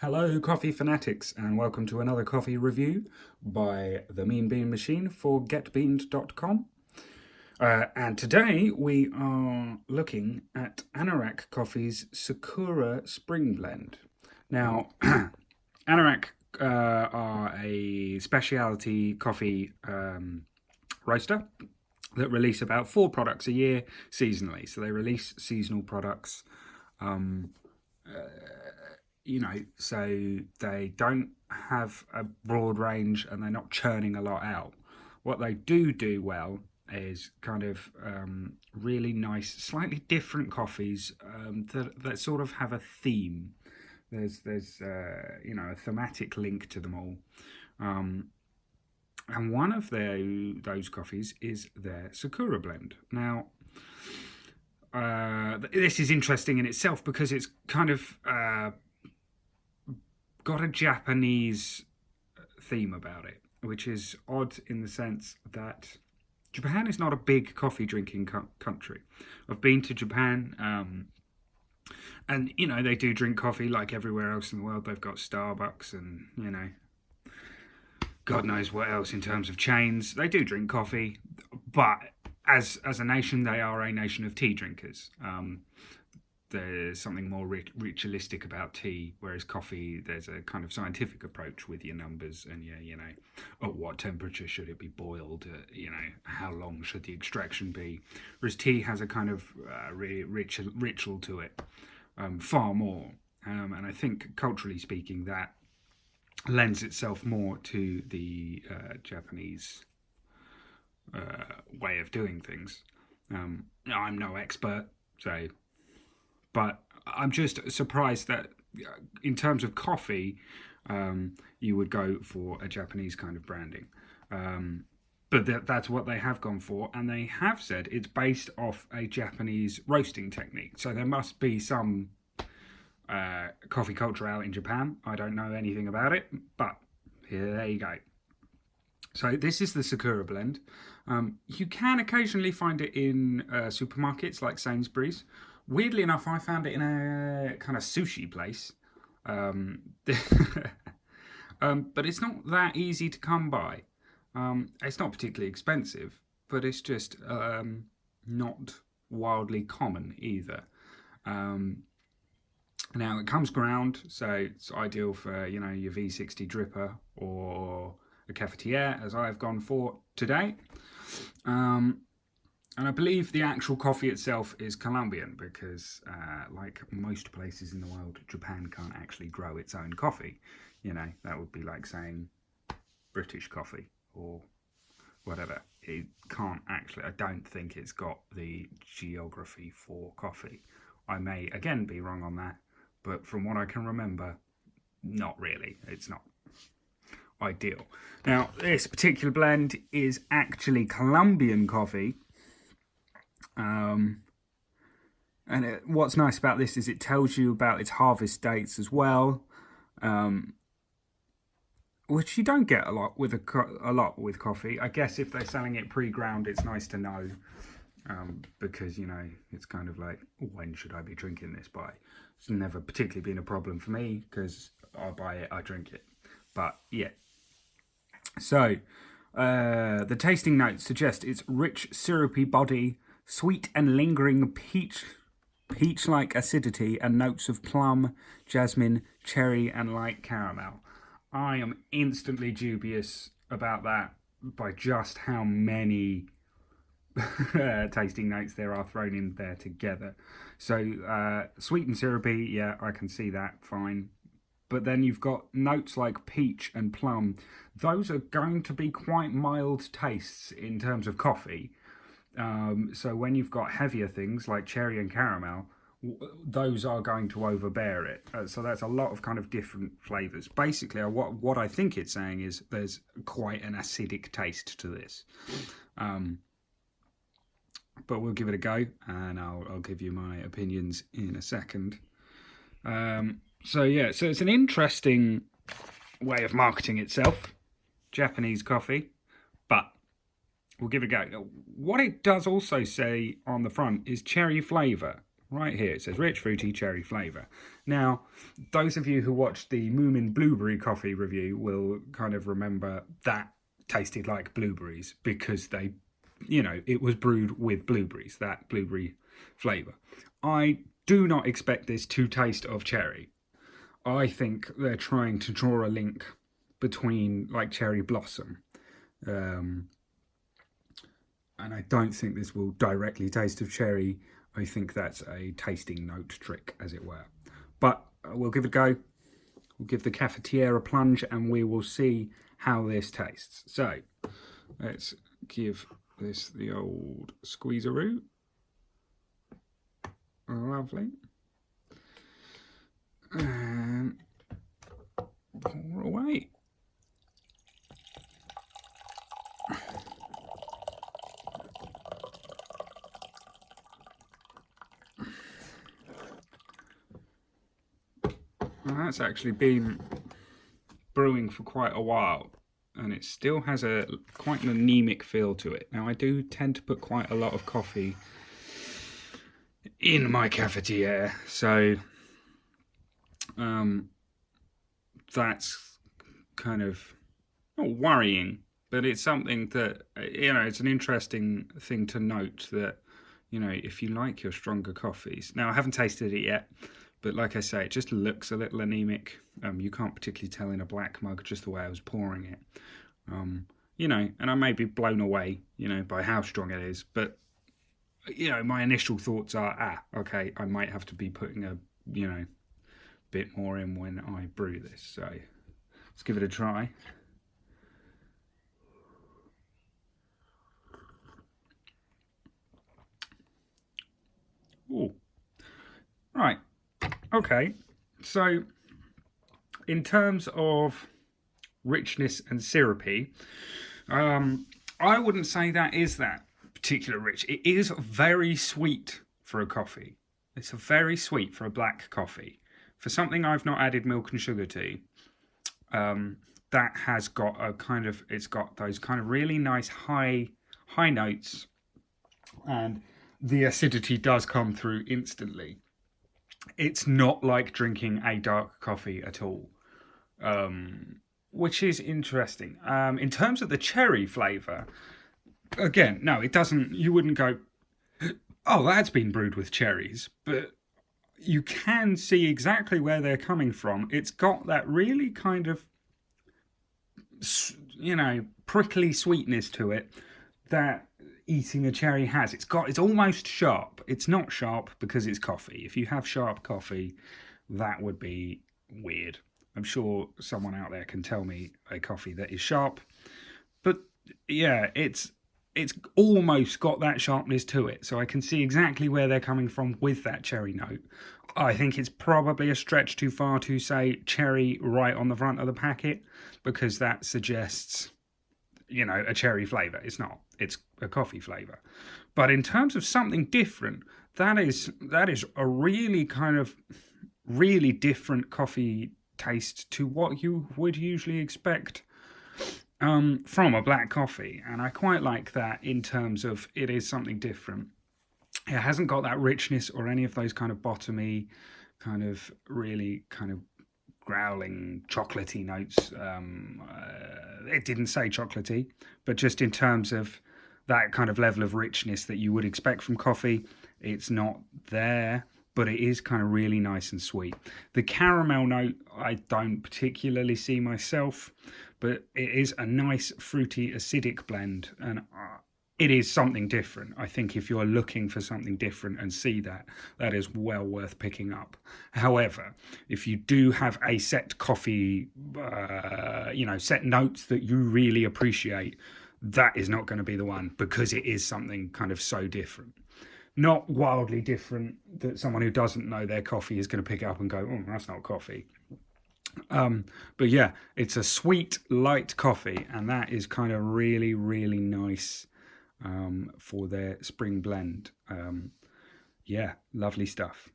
Hello, coffee fanatics, and welcome to another coffee review by the Mean Bean Machine for getbeaned.com. And today we are looking at Anorak Coffee's Sakura Spring Blend. Now, Anorak are a specialty coffee roaster that release about 4 products a year seasonally. So they release seasonal products. So they don't have a broad range and they're not churning a lot out. What they do well is kind of really nice, slightly different coffees that sort of have a theme. There's a thematic link to them all. And one of those coffees is their Sakura blend. Now, this is interesting in itself because it's kind of got a Japanese theme about it, which is odd in the sense that Japan is not a big coffee drinking country. I've been to Japan, and they do drink coffee like everywhere else in the world. They've got Starbucks and God knows what else in terms of chains. They do drink coffee, but as a nation, they are a nation of tea drinkers. There's something more ritualistic about tea, whereas coffee, there's a kind of scientific approach with your numbers and at what temperature should it be boiled, how long should the extraction be, whereas tea has a kind of ritual to it, far more. And I think culturally speaking, that lends itself more to the Japanese way of doing things. I'm no expert, so... But I'm just surprised that in terms of coffee, you would go for a Japanese kind of branding. But that's what they have gone for. And they have said it's based off a Japanese roasting technique. So there must be some coffee culture out in Japan. I don't know anything about it, but there you go. So this is the Sakura blend. You can occasionally find it in supermarkets like Sainsbury's. Weirdly enough, I found it in a kind of sushi place. But it's not that easy to come by. It's not particularly expensive, but it's just not wildly common either. Now, it comes ground, so it's ideal for, your V60 dripper or a cafetiere, as I've gone for today. And I believe the actual coffee itself is Colombian because, like most places in the world, Japan can't actually grow its own coffee. That would be like saying British coffee or whatever. It can't actually, I don't think it's got the geography for coffee. I may, again, be wrong on that, but from what I can remember, not really. It's not ideal. Now, this particular blend is actually Colombian coffee. What's nice about this is it tells you about its harvest dates as well, which you don't get a lot with with coffee. I guess if they're selling it pre-ground, it's nice to know, because it's kind of like, when should I be drinking this by? It's never particularly been a problem for me because I buy it, I drink it. But yeah, so the tasting notes suggest its rich syrupy body, sweet and lingering peach-like acidity, and notes of plum, jasmine, cherry, and light caramel. I am instantly dubious about that by just how many tasting notes there are thrown in there together. So sweet and syrupy, yeah, I can see that, fine. But then you've got notes like peach and plum. Those are going to be quite mild tastes in terms of coffee. So when you've got heavier things like cherry and caramel, those are going to overbear it. So that's a lot of kind of different flavours. Basically, what I think it's saying is there's quite an acidic taste to this. But we'll give it a go, and I'll give you my opinions in a second. So it's an interesting way of marketing itself, Japanese coffee, but we'll give it a go. What it does also say on the front is cherry flavour right here. It says rich, fruity, cherry flavour. Now, those of you who watched the Moomin Blueberry Coffee review will kind of remember that tasted like blueberries because they, it was brewed with blueberries, that blueberry flavour. I do not expect this to taste of cherry. I think they're trying to draw a link between like cherry blossom. And I don't think this will directly taste of cherry. I think that's a tasting note trick, as it were. But we'll give it a go. We'll give the cafetiere a plunge and we will see how this tastes. So let's give this the old squeezeroo. Lovely. And pour away. Well, that's actually been brewing for quite a while and it still has quite an anemic feel to it. Now I do tend to put quite a lot of coffee in my cafetiere, so that's kind of not worrying, but it's something that, it's an interesting thing to note that, if you like your stronger coffees. Now I haven't tasted it yet, but like I say, it just looks a little anemic. You can't particularly tell in a black mug just the way I was pouring it. And I may be blown away, by how strong it is. But, my initial thoughts are, okay, I might have to be putting a, bit more in when I brew this. So let's give it a try. Ooh. Right. Okay, so in terms of richness and syrupy, I wouldn't say that is that particular rich. It is very sweet for a coffee. It's very sweet for a black coffee. For something I've not added milk and sugar to, that has got it's got those kind of really nice high notes, and the acidity does come through instantly. It's not like drinking a dark coffee at all, which is interesting. In terms of the cherry flavour, again, no, it doesn't. You wouldn't go, oh, that's been brewed with cherries, but you can see exactly where they're coming from. It's got that really kind of, prickly sweetness to it that eating a cherry has. It's almost sharp. It's not sharp because it's coffee. If you have sharp coffee, that would be weird. I'm sure someone out there can tell me a coffee that is sharp, but yeah, it's almost got that sharpness to it, so I can see exactly where they're coming from with that cherry note. I think it's probably a stretch too far to say cherry right on the front of the packet, because that suggests, a cherry flavour. It's not. It's a coffee flavour. But in terms of something different, that is a really kind of really different coffee taste to what you would usually expect from a black coffee. And I quite like that in terms of it is something different. It hasn't got that richness or any of those kind of bottomy, kind of really kind of growling chocolatey notes. It didn't say chocolatey, but just in terms of that kind of level of richness that you would expect from coffee, it's not there, but it is kind of really nice and sweet. The caramel note I don't particularly see myself, but it is a nice fruity acidic blend, and it is something different. I think if you're looking for something different and see that, that is well worth picking up. However, if you do have a set coffee, set notes that you really appreciate, that is not going to be the one, because it is something kind of so different. Not wildly different that someone who doesn't know their coffee is going to pick it up and go, oh, that's not coffee. But yeah, it's a sweet, light coffee, and that is kind of really, really nice for their spring blend. Yeah, lovely stuff.